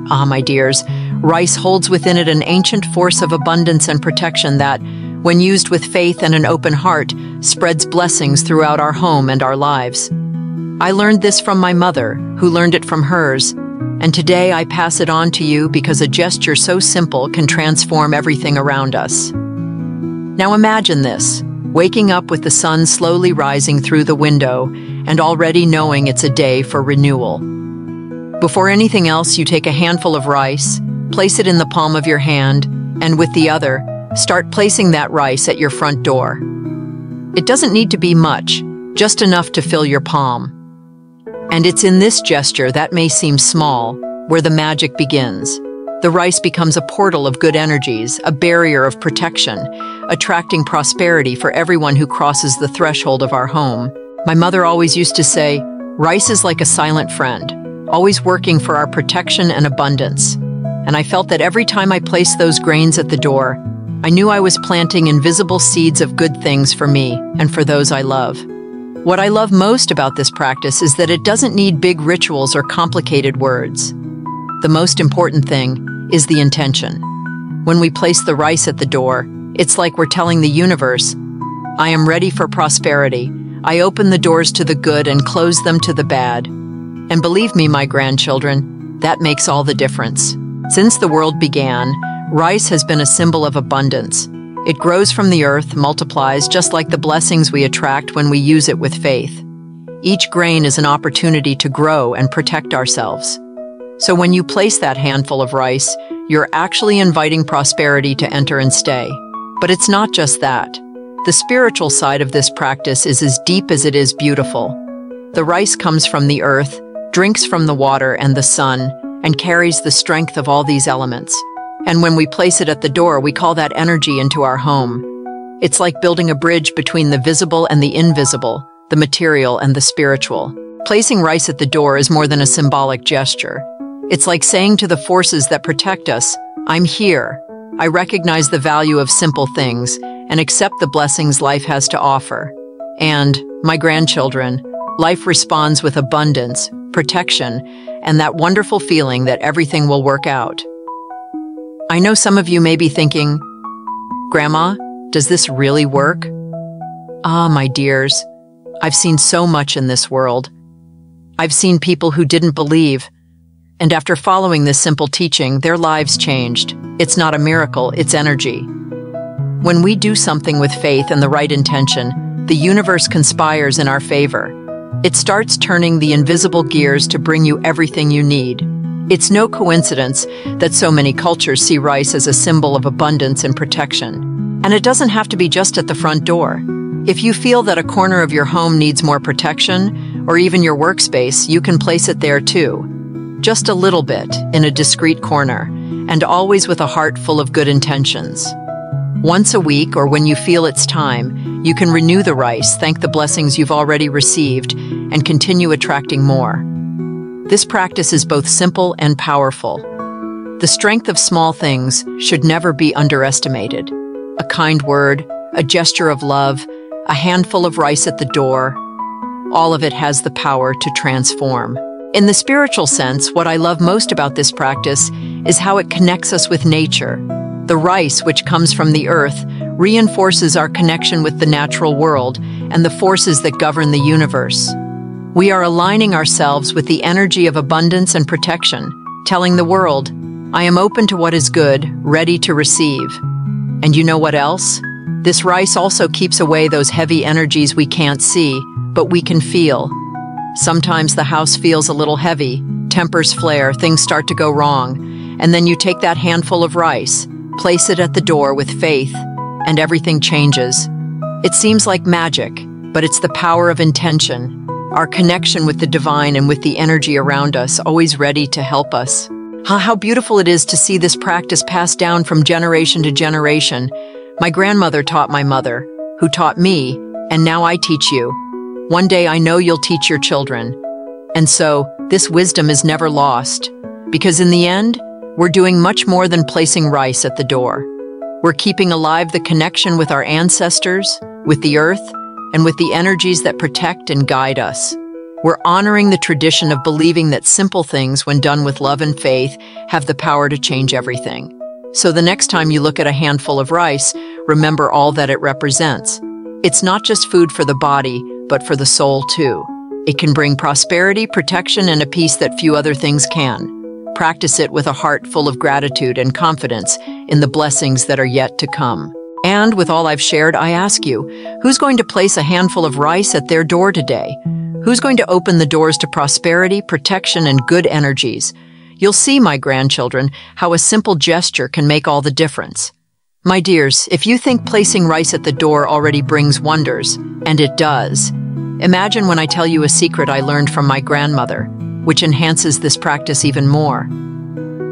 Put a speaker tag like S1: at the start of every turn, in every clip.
S1: Ah, my dears, rice holds within it an ancient force of abundance and protection that, when used with faith and an open heart, spreads blessings throughout our home and our lives. I learned this from my mother, who learned it from hers, and today I pass it on to you because a gesture so simple can transform everything around us. Now imagine this, waking up with the sun slowly rising through the window and already knowing it's a day for renewal. Before anything else, you take a handful of rice, place it in the palm of your hand, and with the other, start placing that rice at your front door. It doesn't need to be much, just enough to fill your palm. And it's in this gesture that may seem small, where the magic begins. The rice becomes a portal of good energies, a barrier of protection, attracting prosperity for everyone who crosses the threshold of our home. My mother always used to say, rice is like a silent friend, always working for our protection and abundance. And I felt that every time I placed those grains at the door, I knew I was planting invisible seeds of good things for me and for those I love. What I love most about this practice is that it doesn't need big rituals or complicated words. The most important thing is the intention. When we place the rice at the door, it's like we're telling the universe, I am ready for prosperity. I open the doors to the good and close them to the bad. And believe me, my grandchildren, that makes all the difference. Since the world began, rice has been a symbol of abundance. It grows from the earth, multiplies, just like the blessings we attract when we use it with faith. Each grain is an opportunity to grow and protect ourselves. So when you place that handful of rice, you're actually inviting prosperity to enter and stay. But it's not just that. The spiritual side of this practice is as deep as it is beautiful. The rice comes from the earth, drinks from the water and the sun, and carries the strength of all these elements. And when we place it at the door, we call that energy into our home. It's like building a bridge between the visible and the invisible, the material and the spiritual. Placing rice at the door is more than a symbolic gesture. It's like saying to the forces that protect us, I'm here. I recognize the value of simple things and accept the blessings life has to offer. And, my grandchildren, life responds with abundance, protection, and that wonderful feeling that everything will work out. I know some of you may be thinking, Grandma, does this really work? Ah, my dears, I've seen so much in this world. I've seen people who didn't believe, and after following this simple teaching, their lives changed. It's not a miracle, it's energy. When we do something with faith and the right intention, the universe conspires in our favor. It starts turning the invisible gears to bring you everything you need. It's no coincidence that so many cultures see rice as a symbol of abundance and protection. And it doesn't have to be just at the front door. If you feel that a corner of your home needs more protection, or even your workspace, you can place it there too. Just a little bit, in a discreet corner, and always with a heart full of good intentions. Once a week, or when you feel it's time, you can renew the rice, thank the blessings you've already received, and continue attracting more. This practice is both simple and powerful. The strength of small things should never be underestimated. A kind word, a gesture of love, a handful of rice at the door, all of it has the power to transform. In the spiritual sense, what I love most about this practice is how it connects us with nature. The rice, which comes from the earth, reinforces our connection with the natural world and the forces that govern the universe. We are aligning ourselves with the energy of abundance and protection, telling the world, I am open to what is good, ready to receive. And you know what else? This rice also keeps away those heavy energies we can't see, but we can feel. Sometimes the house feels a little heavy, tempers flare, things start to go wrong, and then you take that handful of rice, place it at the door with faith, and everything changes. It seems like magic, but it's the power of intention. Our connection with the divine and with the energy around us, always ready to help us. How beautiful it is to see this practice passed down from generation to generation. My grandmother taught my mother, who taught me, and now I teach you. One day I know you'll teach your children. And so, this wisdom is never lost, because in the end, we're doing much more than placing rice at the door. We're keeping alive the connection with our ancestors, with the earth, and with the energies that protect and guide us. We're honoring the tradition of believing that simple things, when done with love and faith, have the power to change everything. So the next time you look at a handful of rice, remember all that it represents. It's not just food for the body, but for the soul too. It can bring prosperity, protection, and a peace that few other things can. Practice it with a heart full of gratitude and confidence in the blessings that are yet to come. And with all I've shared, I ask you, who's going to place a handful of rice at their door today? Who's going to open the doors to prosperity, protection, and good energies? You'll see, my grandchildren, how a simple gesture can make all the difference. My dears, if you think placing rice at the door already brings wonders, and it does, imagine when I tell you a secret I learned from my grandmother, which enhances this practice even more.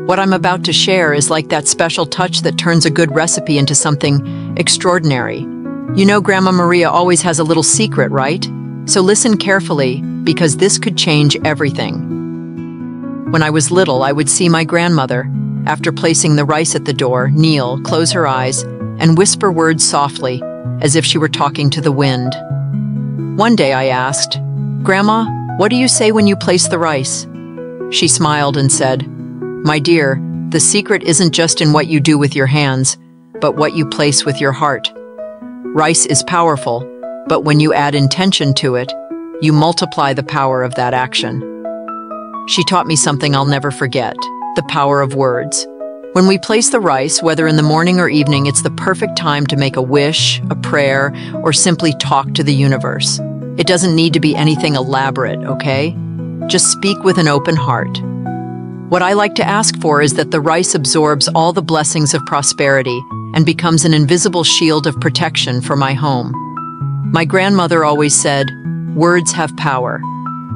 S1: What I'm about to share is like that special touch that turns a good recipe into something extraordinary. You know, Grandma Maria always has a little secret, right? So listen carefully, because this could change everything. When I was little, I would see my grandmother, after placing the rice at the door, kneel, close her eyes, and whisper words softly, as if she were talking to the wind. One day I asked, "Grandma, what do you say when you place the rice?" She smiled and said, "My dear, the secret isn't just in what you do with your hands, but what you place with your heart. Rice is powerful, but when you add intention to it, you multiply the power of that action." She taught me something I'll never forget: the power of words. When we place the rice, whether in the morning or evening, it's the perfect time to make a wish, a prayer, or simply talk to the universe. It doesn't need to be anything elaborate, okay? Just speak with an open heart. What I like to ask for is that the rice absorbs all the blessings of prosperity and becomes an invisible shield of protection for my home. My grandmother always said, "Words have power.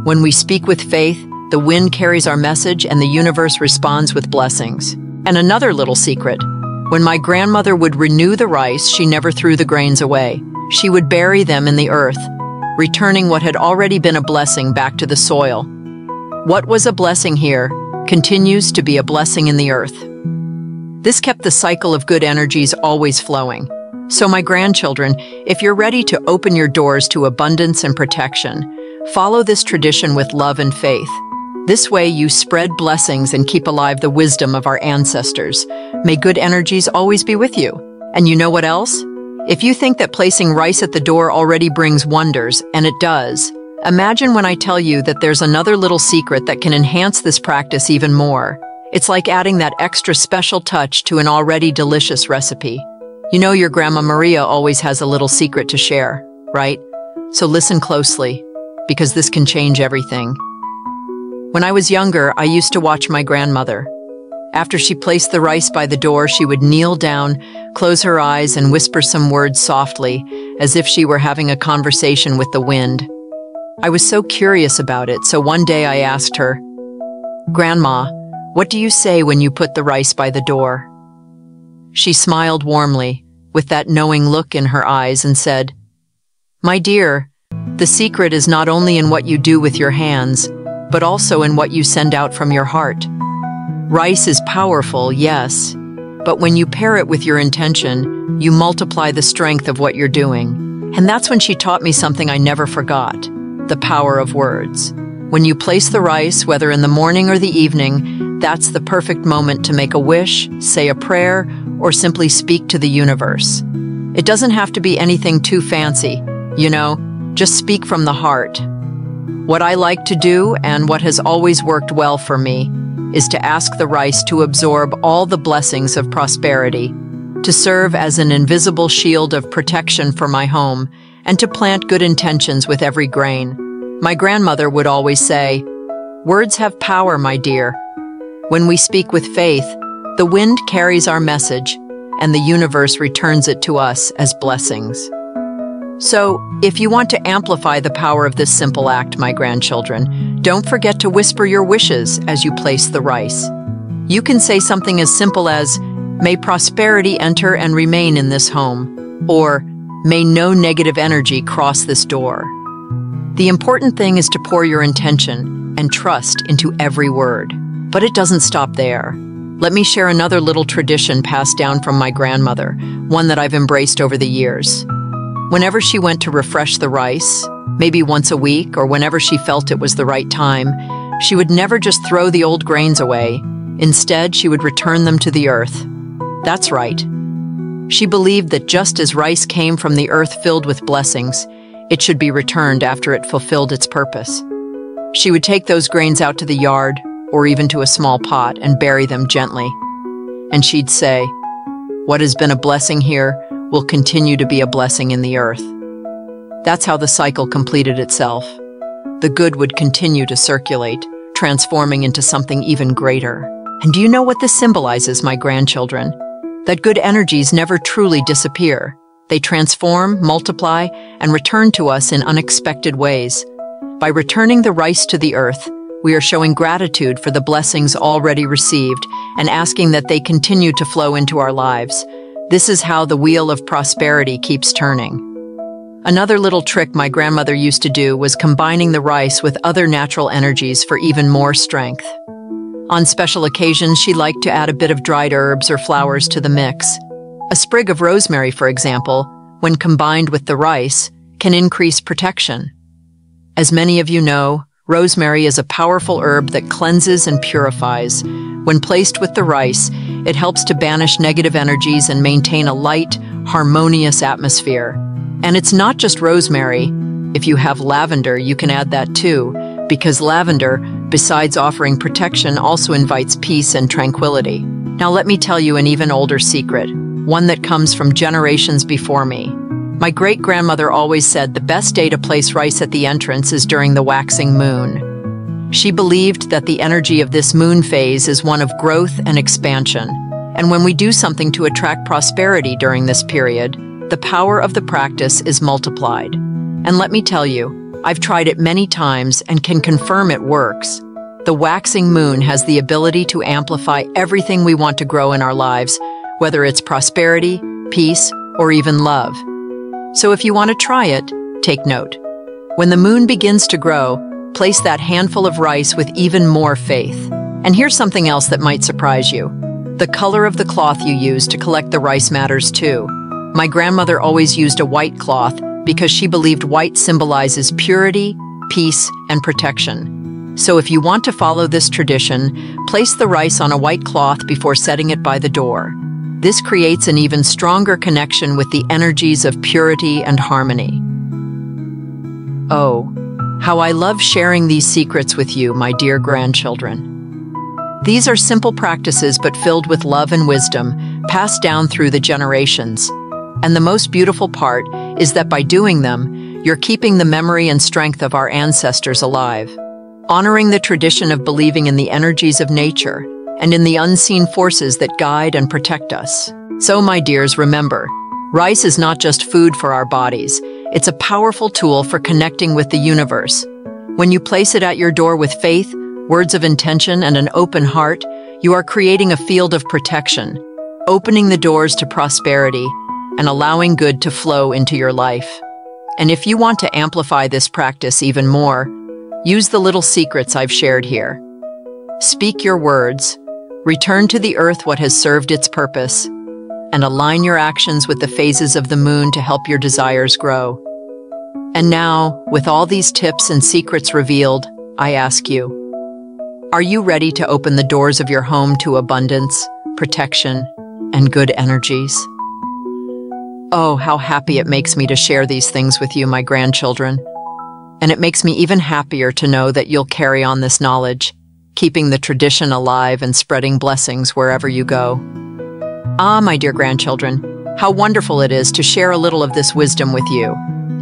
S1: When we speak with faith, the wind carries our message and the universe responds with blessings." And another little secret: when my grandmother would renew the rice, she never threw the grains away. She would bury them in the earth, returning what had already been a blessing back to the soil. What was a blessing here continues to be a blessing in the earth. This kept the cycle of good energies always flowing. So my grandchildren, if you're ready to open your doors to abundance and protection, follow this tradition with love and faith. This way you spread blessings and keep alive the wisdom of our ancestors. May good energies always be with you. And you know what else? If you think that placing rice at the door already brings wonders, and it does, imagine when I tell you that there's another little secret that can enhance this practice even more. It's like adding that extra special touch to an already delicious recipe. You know, your Grandma Maria always has a little secret to share, right? So listen closely, because this can change everything. When I was younger, I used to watch my grandmother. After she placed the rice by the door, she would kneel down, close her eyes, and whisper some words softly, as if she were having a conversation with the wind. I was so curious about it, so one day I asked her, "Grandma, what do you say when you put the rice by the door?" She smiled warmly, with that knowing look in her eyes, and said, "My dear, the secret is not only in what you do with your hands, but also in what you send out from your heart. Rice is powerful, yes, but when you pair it with your intention, you multiply the strength of what you're doing." And that's when she taught me something I never forgot: the power of words. When you place the rice, whether in the morning or the evening, that's the perfect moment to make a wish, say a prayer, or simply speak to the universe. It doesn't have to be anything too fancy, you know, just speak from the heart. What I like to do, and what has always worked well for me, is to ask the rice to absorb all the blessings of prosperity, to serve as an invisible shield of protection for my home, and to plant good intentions with every grain. My grandmother would always say, "Words have power, my dear. When we speak with faith, the wind carries our message, and the universe returns it to us as blessings." So, if you want to amplify the power of this simple act, my grandchildren, don't forget to whisper your wishes as you place the rice. You can say something as simple as, "May prosperity enter and remain in this home," or "May no negative energy cross this door." The important thing is to pour your intention and trust into every word. But it doesn't stop there. Let me share another little tradition passed down from my grandmother, one that I've embraced over the years. Whenever she went to refresh the rice, maybe once a week or whenever she felt it was the right time. She would never just throw the old grains away. Instead, she would return them to the earth. That's right. She believed that just as rice came from the earth filled with blessings, it should be returned after it fulfilled its purpose. She would take those grains out to the yard, or even to a small pot, and bury them gently. And she'd say, "What has been a blessing here will continue to be a blessing in the earth." That's how the cycle completed itself. The good would continue to circulate, transforming into something even greater. And do you know what this symbolizes, my grandchildren? That good energies never truly disappear. They transform, multiply, and return to us in unexpected ways. By returning the rice to the earth, we are showing gratitude for the blessings already received and asking that they continue to flow into our lives. This is how the wheel of prosperity keeps turning. Another little trick my grandmother used to do was combining the rice with other natural energies for even more strength. On special occasions, she liked to add a bit of dried herbs or flowers to the mix. A sprig of rosemary, for example, when combined with the rice, can increase protection. As many of you know, rosemary is a powerful herb that cleanses and purifies. When placed with the rice, it helps to banish negative energies and maintain a light, harmonious atmosphere. And it's not just rosemary. If you have lavender, you can add that too, because lavender, besides offering protection, also invites peace and tranquility. Now let me tell you an even older secret, one that comes from generations before me. My great-grandmother always said the best day to place rice at the entrance is during the waxing moon. She believed that the energy of this moon phase is one of growth and expansion. And when we do something to attract prosperity during this period, the power of the practice is multiplied. And let me tell you, I've tried it many times and can confirm it works. The waxing moon has the ability to amplify everything we want to grow in our lives, whether it's prosperity, peace, or even love. So if you want to try it, take note. When the moon begins to grow, place that handful of rice with even more faith. And here's something else that might surprise you. The color of the cloth you use to collect the rice matters too. My grandmother always used a white cloth because she believed white symbolizes purity, peace, and protection. So if you want to follow this tradition, place the rice on a white cloth before setting it by the door. This creates an even stronger connection with the energies of purity and harmony. Oh, how I love sharing these secrets with you, my dear grandchildren. These are simple practices but filled with love and wisdom, passed down through the generations. And the most beautiful part is that by doing them, you're keeping the memory and strength of our ancestors alive, honoring the tradition of believing in the energies of nature and in the unseen forces that guide and protect us. So, my dears, remember, rice is not just food for our bodies, it's a powerful tool for connecting with the universe. When you place it at your door with faith, words of intention, and an open heart, you are creating a field of protection, opening the doors to prosperity, and allowing good to flow into your life. And if you want to amplify this practice even more, use the little secrets I've shared here. Speak your words, return to the earth what has served its purpose, and align your actions with the phases of the moon to help your desires grow. And now, with all these tips and secrets revealed, I ask you, are you ready to open the doors of your home to abundance, protection, and good energies? Oh, how happy it makes me to share these things with you, my grandchildren. And it makes me even happier to know that you'll carry on this knowledge, keeping the tradition alive and spreading blessings wherever you go. Ah, my dear grandchildren, how wonderful it is to share a little of this wisdom with you.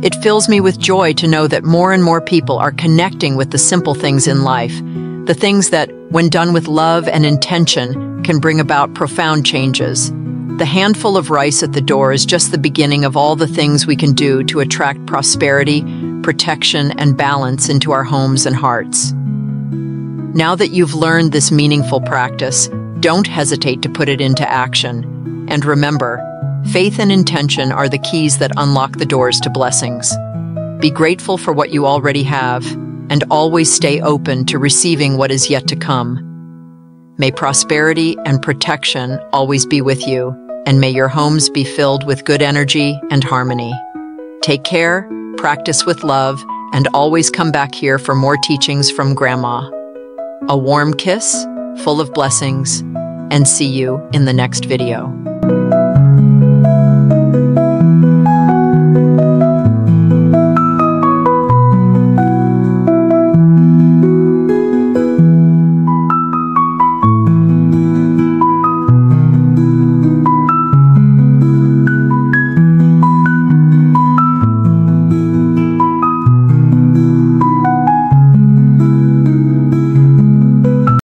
S1: It fills me with joy to know that more and more people are connecting with the simple things in life, the things that, when done with love and intention, can bring about profound changes. The handful of rice at the door is just the beginning of all the things we can do to attract prosperity, protection, and balance into our homes and hearts. Now that you've learned this meaningful practice, don't hesitate to put it into action. And remember, faith and intention are the keys that unlock the doors to blessings. Be grateful for what you already have, and always stay open to receiving what is yet to come. May prosperity and protection always be with you, and may your homes be filled with good energy and harmony. Take care, practice with love, and always come back here for more teachings from Grandma. A warm kiss, full of blessings, and see you in the next video.